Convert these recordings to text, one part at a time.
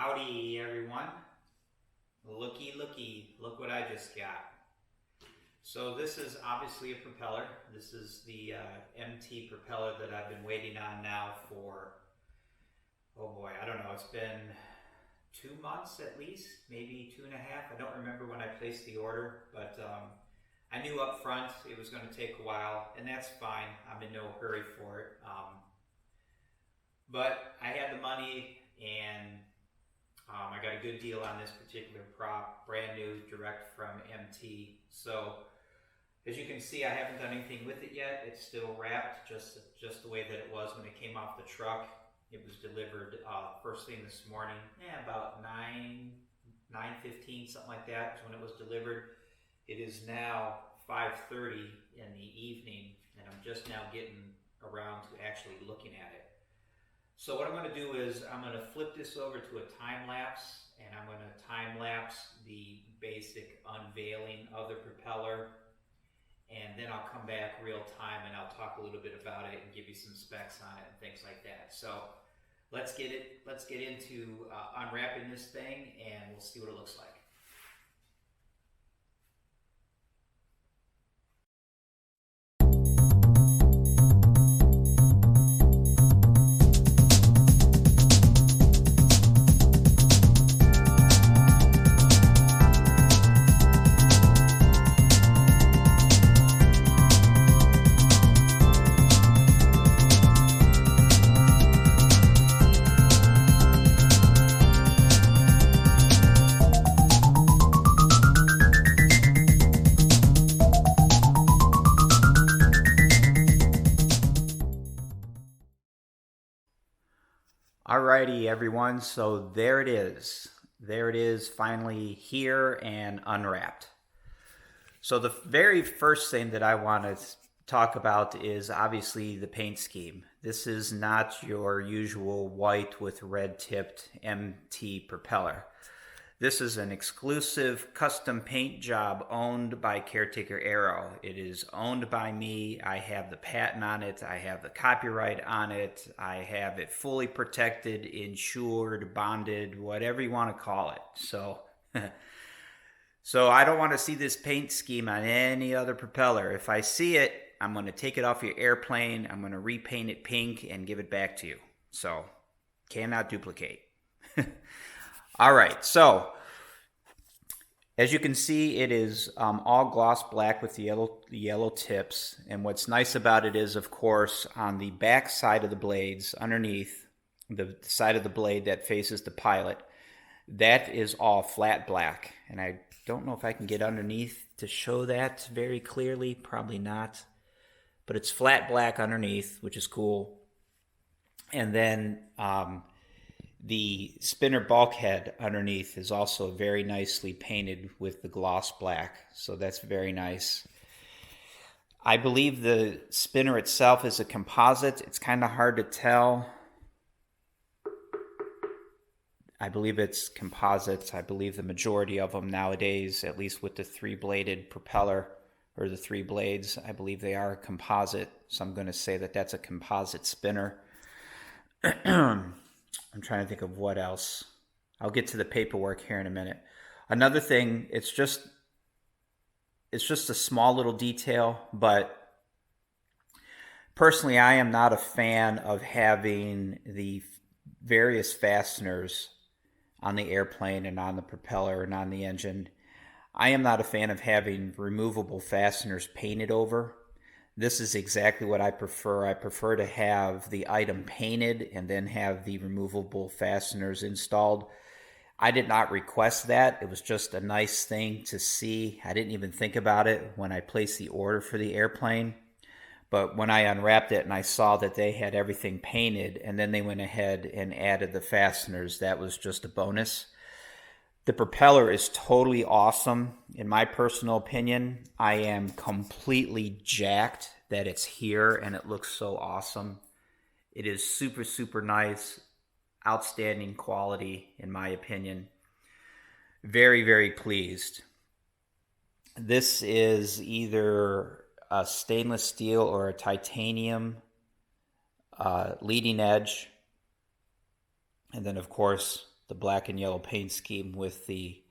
Howdy everyone. Looky, look what I just got. So this is obviously a propeller. This is the MT propeller that I've been waiting on now for, oh boy, I don't know, it's been 2 months at least, maybe 2.5. I don't remember when I placed the order, but I knew up front it was going to take a while, and that's fine. I'm in no hurry for it. But I had the money, and I got a good deal on this particular prop, brand new, direct from MT. So as you can see, I haven't done anything with it yet. It's still wrapped just the way that it was when it came off the truck. It was delivered first thing this morning, about 9:15, something like that, is when it was delivered. It is now 5:30 in the evening, and I'm just now getting around to actually looking at it. So what I'm going to do is I'm going to flip this over to a time lapse, and I'm going to time lapse the basic unveiling of the propeller, and then I'll come back real time and I'll talk a little bit about it and give you some specs on it and things like that. So let's get into unwrapping this thing, and we'll see what it looks like. Alrighty everyone, so there it is. There it is, finally here and unwrapped. So the very first thing that I want to talk about is obviously the paint scheme. This is not your usual white with red tipped MT propeller. This is an exclusive custom paint job owned by Karetakeraero. It is owned by me. I have the patent on it. I have the copyright on it. I have it fully protected, insured, bonded, whatever you want to call it. So, so I don't want to see this paint scheme on any other propeller. If I see it, I'm going to take it off your airplane. I'm going to repaint it pink and give it back to you. So, cannot duplicate. All right, so as you can see, it is all gloss black with the yellow tips. And what's nice about it is, of course, on the back side of the blades, underneath the side of the blade that faces the pilot, that is all flat black. And I don't know if I can get underneath to show that very clearly, probably not. But it's flat black underneath, which is cool. And then the spinner bulkhead underneath is also very nicely painted with the gloss black, so that's very nice. I believe the spinner itself is a composite. It's kind of hard to tell. I believe it's composites. I believe the majority of them nowadays, at least with the three-bladed propeller or the three blades, I believe they are a composite, so I'm going to say that that's a composite spinner. I'm trying to think of what else. I'll get to the paperwork here in a minute. Another thing, it's just a small little detail, but personally I am not a fan of having the various fasteners on the airplane and on the propeller and on the engine. I am not a fan of having removable fasteners painted over. This is exactly what I prefer. I prefer to have the item painted and then have the removable fasteners installed. I did not request that. It was just a nice thing to see. I didn't even think about it when I placed the order for the airplane. But when I unwrapped it and I saw that they had everything painted and then they went ahead and added the fasteners, that was just a bonus. The propeller is totally awesome. In my personal opinion, I am completely jacked that it's here and it looks so awesome. It is super, super nice, outstanding quality in my opinion. Very, very pleased. This is either a stainless steel or a titanium leading edge. And then of course, the black and yellow paint scheme with the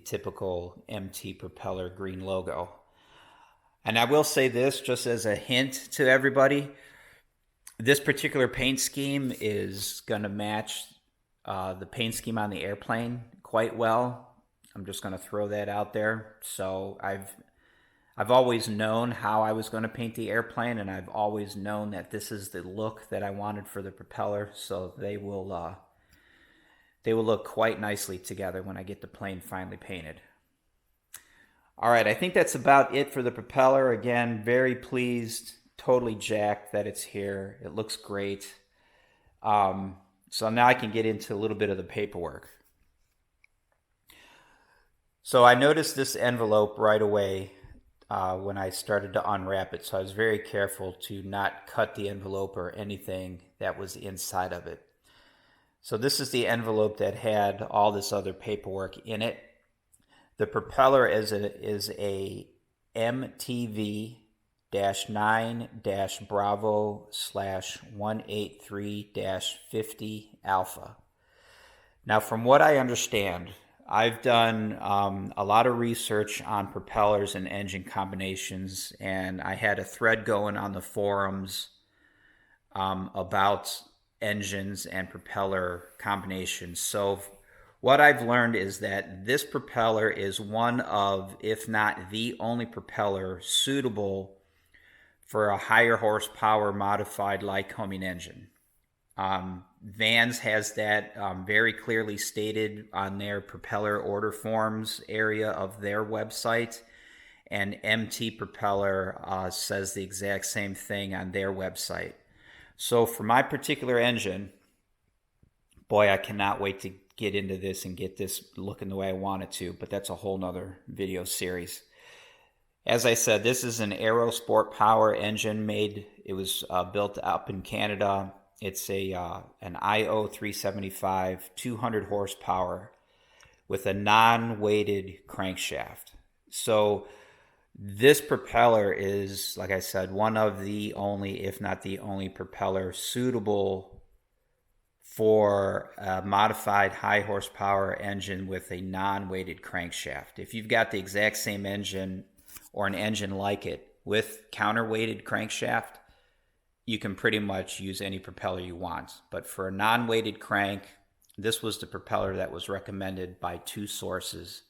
typical MT propeller green logo. And I will say this just as a hint to everybody. This particular paint scheme is going to match the paint scheme on the airplane quite well. I'm just going to throw that out there. So I've always known how I was going to paint the airplane, and I've always known that this is the look that I wanted for the propeller. So they will look quite nicely together when I get the plane finally painted. All right, I think that's about it for the propeller. Again, very pleased, totally jacked that it's here. It looks great. So now I can get into a little bit of the paperwork. So I noticed this envelope right away when I started to unwrap it. So I was very careful to not cut the envelope or anything that was inside of it. So this is the envelope that had all this other paperwork in it. The propeller is a MTV-9-Bravo/183-50 Alpha. Now, from what I understand, I've done a lot of research on propellers and engine combinations, and I had a thread going on the forums about engines and propeller combinations. So what I've learned is that this propeller is one of, if not the only propeller suitable for a higher horsepower modified Lycoming engine. Vans has that very clearly stated on their propeller order forms area of their website, and MT Propeller says the exact same thing on their website. So for my particular engine, boy, I cannot wait to get into this and get this looking the way I want it to, but that's a whole nother video series. As I said, this is an Aero Sport Power engine made. It was built up in Canada. It's an IO 375, 200 horsepower with a non-weighted crankshaft. So this propeller is, like I said, one of the only, if not the only propeller suitable for a modified high horsepower engine with a non-weighted crankshaft. If you've got the exact same engine or an engine like it with counterweighted crankshaft, you can pretty much use any propeller you want. But for a non-weighted crank, this was the propeller that was recommended by two sources.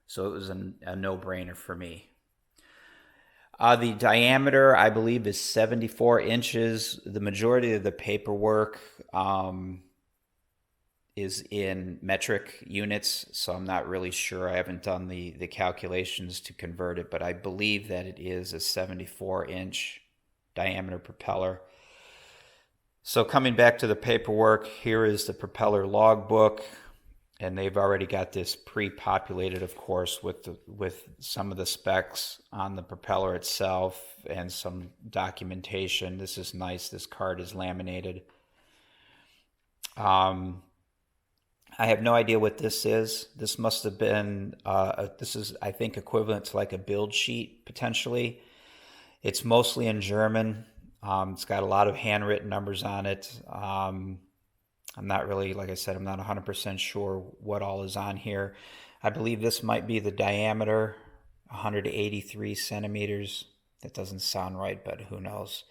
So it was a no-brainer for me. The diameter, I believe, is 74 inches. The majority of the paperwork is in metric units, so I'm not really sure. I haven't done the calculations to convert it, but I believe that it is a 74-inch diameter propeller. So coming back to the paperwork, here is the Propeller Log Book. And they've already got this pre-populated, of course, with some of the specs on the propeller itself and some documentation. This is nice. This card is laminated. I have no idea what this is. This must have been, this is, I think, equivalent to like a build sheet, potentially. It's mostly in German. It's got a lot of handwritten numbers on it. I'm not really, like I said, I'm not 100% sure what all is on here. I believe this might be the diameter, 183 centimeters. That doesn't sound right, but who knows.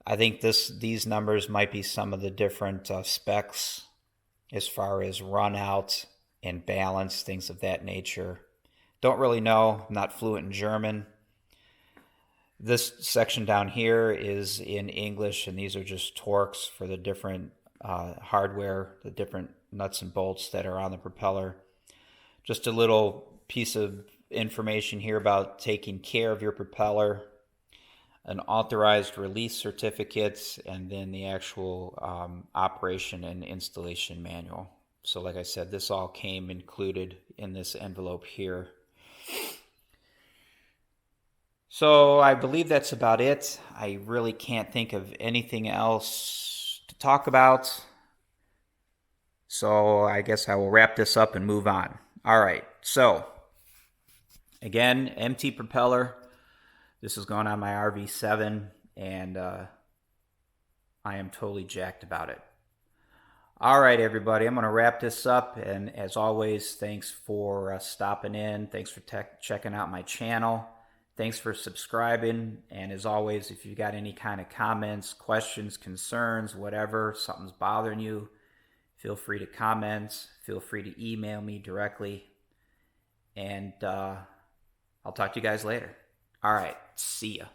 I think these numbers might be some of the different specs as far as run out and balance, things of that nature. Don't really know. I'm not fluent in German. This section down here is in English, and these are just torques for the different hardware, the different nuts and bolts that are on the propeller. Just a little piece of information here about taking care of your propeller, an authorized release certificate, and then the actual operation and installation manual. So like I said, this all came included in this envelope here. So I believe that's about it. I really can't think of anything else to talk about. So I guess I will wrap this up and move on. All right. So again, MT propeller. This is going on my RV7, and I am totally jacked about it. All right, everybody, I'm going to wrap this up. And as always, thanks for stopping in. Thanks for checking out my channel. Thanks for subscribing. And as always, if you got any kind of comments, questions, concerns, whatever, something's bothering you, feel free to comment. Feel free to email me directly. And I'll talk to you guys later. All right, see ya.